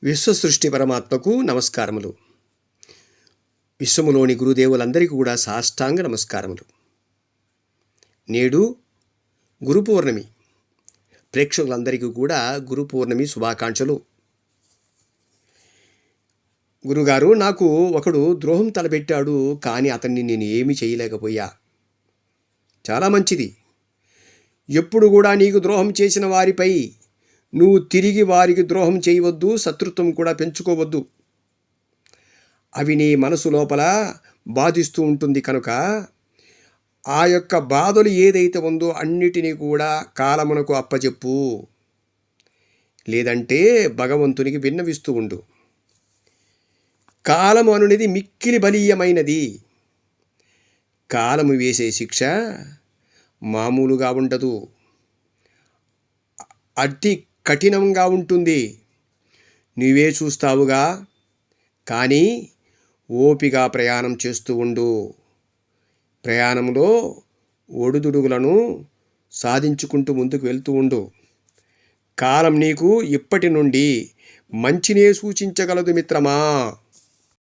విశ్వసృష్టి పరమాత్మకు నమస్కారములు. విశ్వములోని గురుదేవులందరికీ కూడా సాష్టాంగ నమస్కారములు. నేడు గురు పౌర్ణమి. ప్రేక్షకులందరికీ కూడా గురు పౌర్ణమి శుభాకాంక్షలు. గురుగారు, నాకు ఒకడు ద్రోహం తలపెట్టాడు, కానీ అతన్ని నేను ఏమీ చేయలేకపోయా. చాలా మంచిది. ఎప్పుడు కూడా నీకు ద్రోహం చేసిన వారిపై నువ్వు తిరిగి వారికి ద్రోహం చేయవద్దు, శత్రుత్వం కూడా పెంచుకోవద్దు. అవి నీ మనసు లోపల బాధిస్తూ ఉంటుంది కనుక ఆ యొక్క బాధలు ఏదైతే ఉందో అన్నిటినీ కూడా కాలమునకు అప్పచెప్పు, లేదంటే భగవంతునికి విన్నవిస్తూ ఉండు. కాలము అనునిది మిక్కిలి బలీయమైనది. కాలము వేసే శిక్ష మామూలుగా ఉండదు, అతి కఠినంగా ఉంటుంది. నువ్వే చూస్తావుగా. కానీ ఓపిగా ప్రయాణం చేస్తూ ఉండు. ప్రయాణంలో ఒడుదుడుగులను సాధించుకుంటూ ముందుకు వెళ్తూ ఉండు. కాలం నీకు ఇప్పటి నుండి మంచినే సూచించగలదు మిత్రమా.